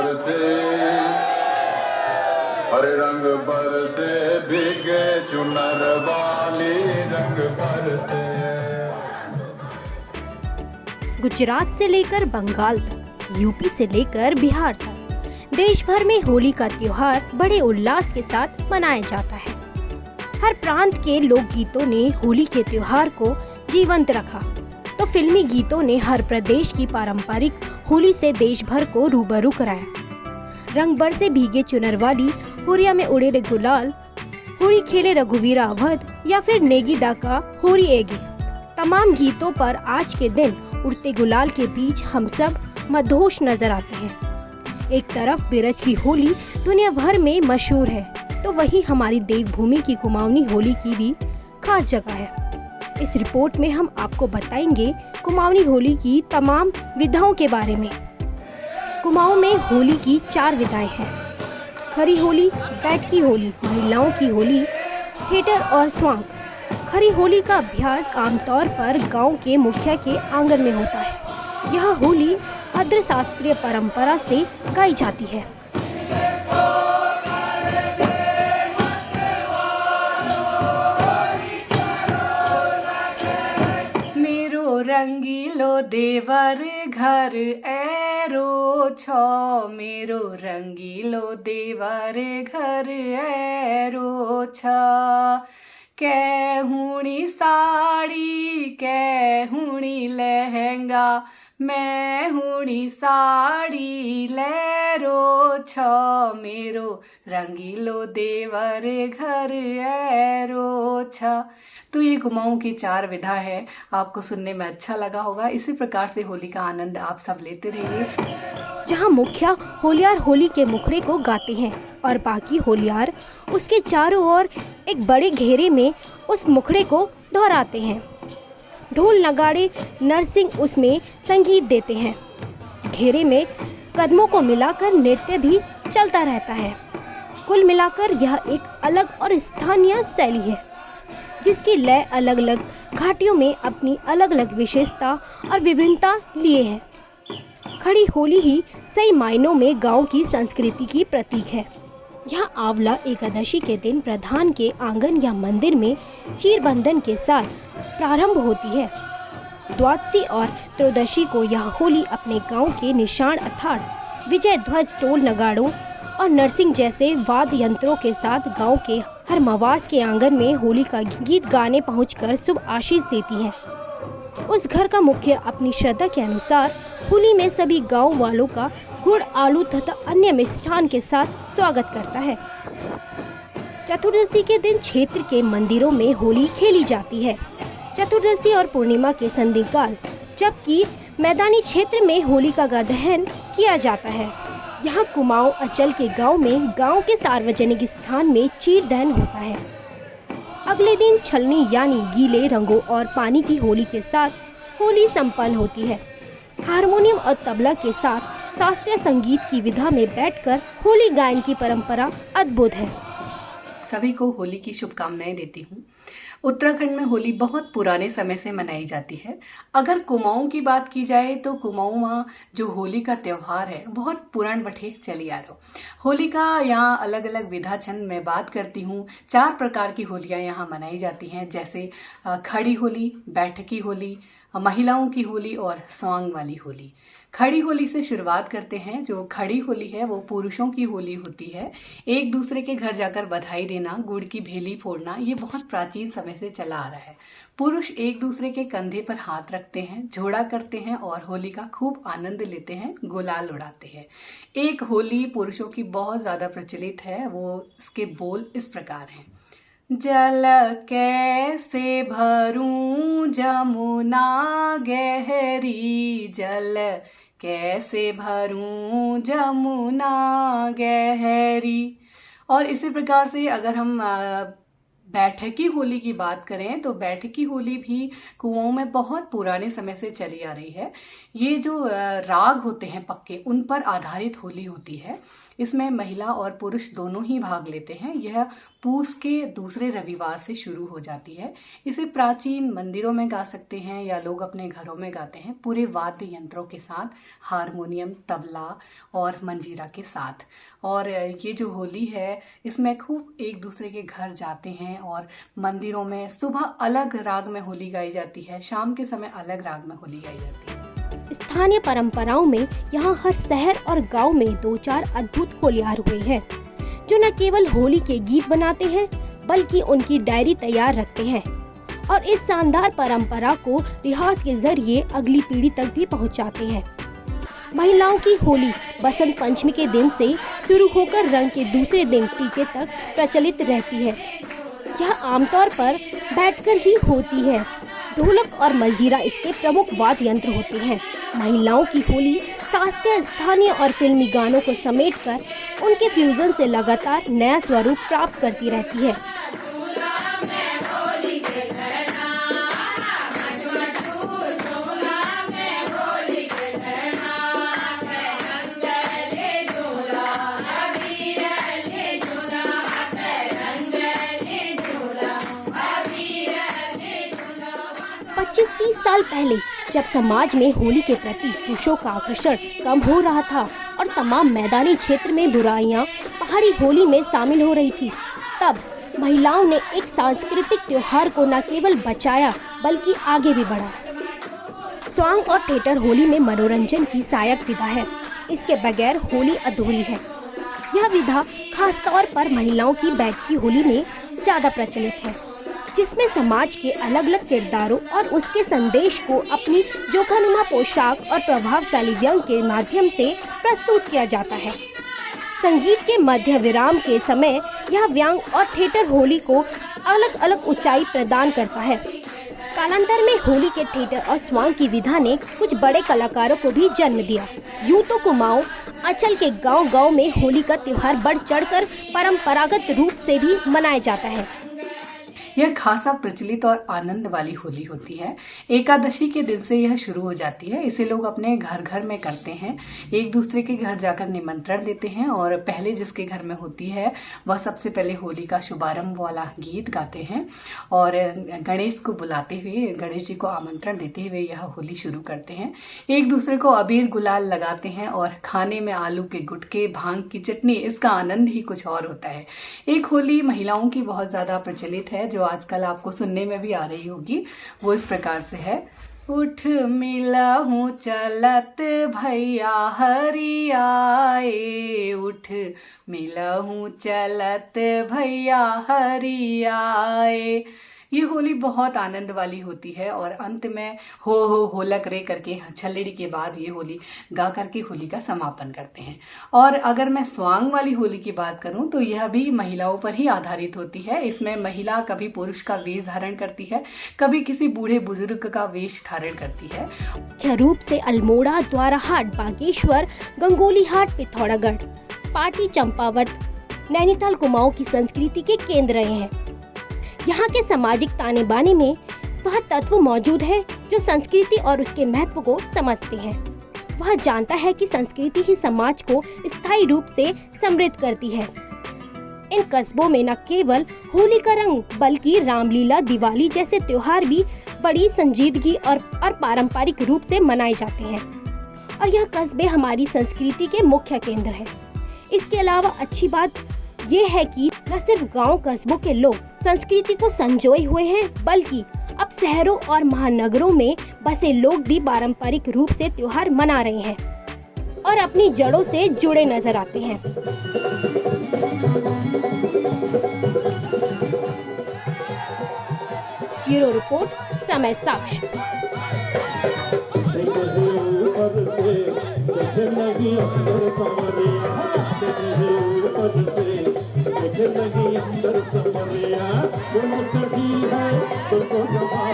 बरसे, हरे रंग बरसे, भीगे चुनर वाली रंग बरसे। गुजरात से लेकर बंगाल तक, यूपी से लेकर बिहार तक, देश भर में होली का त्योहार बड़े उल्लास के साथ मनाया जाता है। हर प्रांत के लोकगीतों ने होली के त्योहार को जीवंत रखा, तो फिल्मी गीतों ने हर प्रदेश की पारंपरिक होली से देश भर को रूबरू कराया। रंग बरसे भीगे चुनर वाली, हुरिया में उड़े रे गुलाल, होली खेले रघुवीरा अवध या फिर नेगी दाका होरी एगी, तमाम गीतों पर आज के दिन उड़ते गुलाल के बीच हम सब मदहोश नजर आते हैं। एक तरफ बिरज की होली दुनिया भर में मशहूर है, तो वहीं हमारी देवभूमि की कुमाऊनी होली की भी खास जगह है। इस रिपोर्ट में हम आपको बताएंगे कुमाऊनी होली की तमाम विधाओं के बारे में। कुमाऊं में होली की 4 विधाएं हैं: खरी होली, बैठकी होली, महिलाओं की होली, थिएटर और स्वांग। खरी होली का अभ्यास आमतौर पर गांव के मुखिया के आंगन में होता है। यह होली भद्र शास्त्रीय परंपरा से गाई जाती है। मेरो रंगीलो देवर घर एरो छो, मेरो रंगीलो देवर घर एरो छ। कैहुणी साड़ी कैहुणी लहंगा, मैं हुणी साड़ी लेरो छ, मेरो रंगीलो देवर घर एरो छ। तो ये कुमाऊं की 4 विधा है। आपको सुनने में अच्छा लगा होगा। इसी प्रकार से होली का आनंद आप सब लेते रहिए। जहां मुखिया होलियार होली के मुखड़े को गाते हैं और बाकी होलियार उसके चारों ओर एक बड़े घेरे में उस मुखड़े को दोहराते हैं। ढोल नगाड़े नरसिंह उसमें संगीत देते हैं। घेरे में कदमों को मिलाकर नृत्य भी चलता रहता है। कुल मिलाकर यह एक अलग और स्थानीय शैली है, जिसकी लय अलग अलग घाटियों में अपनी अलग अलग विशेषता और विभिन्नता लिए है। खड़ी होली ही सही मायनों में गांव की संस्कृति की प्रतीक है। यह आंवला एकादशी के दिन प्रधान के आंगन या मंदिर में चीर बंधन के साथ प्रारंभ होती है। द्वादशी और त्रयोदशी को यह होली अपने गांव के निशान अर्थात विजय ध्वज, टोल नगाड़ों और नरसिंह जैसे वाद्य यंत्रों के साथ गांव के हर मवास के आंगन में होली का गीत गाने पहुंचकर शुभ आशीष देती है। उस घर का मुखिया अपनी श्रद्धा के अनुसार होली में सभी गांव वालों का गुड़, आलू तथा अन्य मिष्ठान के साथ स्वागत करता है। चतुर्दशी के दिन क्षेत्र के मंदिरों में होली खेली जाती है। चतुर्दशी और पूर्णिमा के संधिकाल, जबकि मैदानी क्षेत्र में होली का दहन किया जाता है। यहाँ कुमाऊं अंचल के गांव में गांव के सार्वजनिक स्थान में चीर दहन होता है। अगले दिन छलनी यानी गीले रंगों और पानी की होली के साथ होली संपन्न होती है। हारमोनियम और तबला के साथ शास्त्रीय संगीत की विधा में बैठकर होली गायन की परंपरा अद्भुत है। सभी को होली की शुभकामनाएं देती हूँ। उत्तराखंड में होली बहुत पुराने समय से मनाई जाती है। अगर कुमाऊं की बात की जाए तो कुमाऊं में जो होली का त्यौहार है बहुत पुरान बठे चली आ रहा। होली का यहाँ अलग अलग विधा छंद मैं बात करती हूँ। 4 प्रकार की होलियाँ यहाँ मनाई जाती हैं, जैसे खड़ी होली, बैठकी होली, महिलाओं की होली और स्वांग वाली होली। खड़ी होली से शुरुआत करते हैं। जो खड़ी होली है वो पुरुषों की होली होती है। एक दूसरे के घर जाकर बधाई देना, गुड़ की भेली फोड़ना, ये बहुत प्राचीन समय से चला आ रहा है। पुरुष एक दूसरे के कंधे पर हाथ रखते हैं, झोड़ा करते हैं और होली का खूब आनंद लेते हैं, गुलाल उड़ाते हैं। एक होली पुरुषों की बहुत ज्यादा प्रचलित है, वो इसके बोल इस प्रकार हैं। जल कैसे भरूं जमुना गहरी, जल कैसे भरूं जमुना गहरी। और इसी प्रकार से अगर हम बैठकी होली की बात करें तो बैठकी होली भी कुओं में बहुत पुराने समय से चली आ रही है। ये जो राग होते हैं पक्के, उन पर आधारित होली होती है। इसमें महिला और पुरुष दोनों ही भाग लेते हैं। यह पूस के दूसरे रविवार से शुरू हो जाती है। इसे प्राचीन मंदिरों में गा सकते हैं या लोग अपने घरों में गाते हैं, पूरे वाद्य यंत्रों के साथ, हारमोनियम, तबला और मंजीरा के साथ। और ये जो होली है, इसमें खूब एक दूसरे के घर जाते हैं और मंदिरों में सुबह अलग राग में होली गाई जाती है, शाम के समय अलग राग में होली गाई जाती है। स्थानीय परंपराओं में यहाँ हर शहर और गांव में 2-4 अद्भुत होलियार हुए हैं, जो न केवल होली के गीत बनाते हैं बल्कि उनकी डायरी तैयार रखते हैं और इस शानदार परंपरा को रियाज के जरिए अगली पीढ़ी तक भी पहुंचाते हैं। महिलाओं की होली बसंत पंचमी के दिन से शुरू होकर रंग के दूसरे दिन टीके तक प्रचलित रहती है। यह आमतौर पर बैठकर ही होती है। ढोलक और मजीरा इसके प्रमुख वाद्य यंत्र होते हैं। महिलाओं की होली शास्त्रीय, स्थानीय और फिल्मी गानों को समेटकर उनके फ्यूजन से लगातार नया स्वरूप प्राप्त करती रहती है। पच्चीस 30 साल पहले जब समाज में होली के प्रति पुरुषों का आकर्षण कम हो रहा था और तमाम मैदानी क्षेत्र में बुराइयां पहाड़ी होली में शामिल हो रही थी, तब महिलाओं ने एक सांस्कृतिक त्योहार को न केवल बचाया बल्कि आगे भी बढ़ा। स्वांग और थिएटर होली में मनोरंजन की सहायक विधा है। इसके बगैर होली अधूरी है। यह विधा खास तौर पर महिलाओं की बैठकी होली में ज्यादा प्रचलित है, जिसमें समाज के अलग अलग किरदारों और उसके संदेश को अपनी जोखनुमा पोशाक और प्रभावशाली व्यंग के माध्यम से प्रस्तुत किया जाता है। संगीत के मध्य विराम के समय यह व्यंग और थिएटर होली को अलग अलग ऊंचाई प्रदान करता है। कालांतर में होली के थिएटर और स्वांग की विधा ने कुछ बड़े कलाकारों को भी जन्म दिया। यूं तो कुमाऊं अंचल के गांव-गांव में होली का त्योहार बढ़ चढ़कर परंपरागत रूप से भी मनाया जाता है। यह खासा प्रचलित और आनंद वाली होली होती है। एकादशी के दिन से यह शुरू हो जाती है। इसे लोग अपने घर घर में करते हैं, एक दूसरे के घर जाकर निमंत्रण देते हैं और पहले जिसके घर में होती है वह सबसे पहले होली का शुभारंभ वाला गीत गाते हैं और गणेश को बुलाते हुए, गणेश जी को आमंत्रण देते हुए यह होली शुरू करते हैं। एक दूसरे को अबीर गुलाल लगाते हैं और खाने में आलू के गुटके, भांग की चटनी, इसका आनंद ही कुछ और होता है। एक होली महिलाओं की बहुत ज़्यादा प्रचलित है, जो आजकल आपको सुनने में भी आ रही होगी। वो इस प्रकार से है। उठ मिला हूँ चलत भैया हरि आए, उठ मिला हूँ चलत भैया हरि आए। ये होली बहुत आनंद वाली होती है और अंत में हो होलक रे करके छल्लड़ी के बाद ये होली गा करके होली का समापन करते हैं। और अगर मैं स्वांग वाली होली की बात करूं तो यह भी महिलाओं पर ही आधारित होती है। इसमें महिला कभी पुरुष का वेश धारण करती है, कभी किसी बूढ़े बुजुर्ग का वेश धारण करती है। मुख्य रूप से अल्मोड़ा, द्वाराहाट, बागेश्वर, गंगोली हाट, पिथौरागढ़, पाटी, चंपावत, नैनीताल कुमाऊं की संस्कृति के केंद्र रहे हैं। यहाँ के सामाजिक ताने बाने में वह तत्व मौजूद है जो संस्कृति और उसके महत्व को समझते हैं। वह जानता है कि संस्कृति ही समाज को स्थायी रूप से समृद्ध करती है। इन कस्बों में न केवल होली का रंग बल्कि रामलीला, दिवाली जैसे त्योहार भी बड़ी संजीदगी और पारंपरिक रूप से मनाए जाते हैं और यह कस्बे हमारी संस्कृति के मुख्य केंद्र हैं। इसके अलावा अच्छी बात ये है कि न सिर्फ गांव कस्बों के लोग संस्कृति को संजोए हुए हैं, बल्कि अब शहरों और महानगरों में बसे लोग भी पारंपरिक रूप से त्योहार मना रहे हैं और अपनी जड़ों से जुड़े नजर आते हैं। ब्यूरो रिपोर्ट, समय साक्ष। अंदर समरिया, तुम चढ़ी है तुमको जमा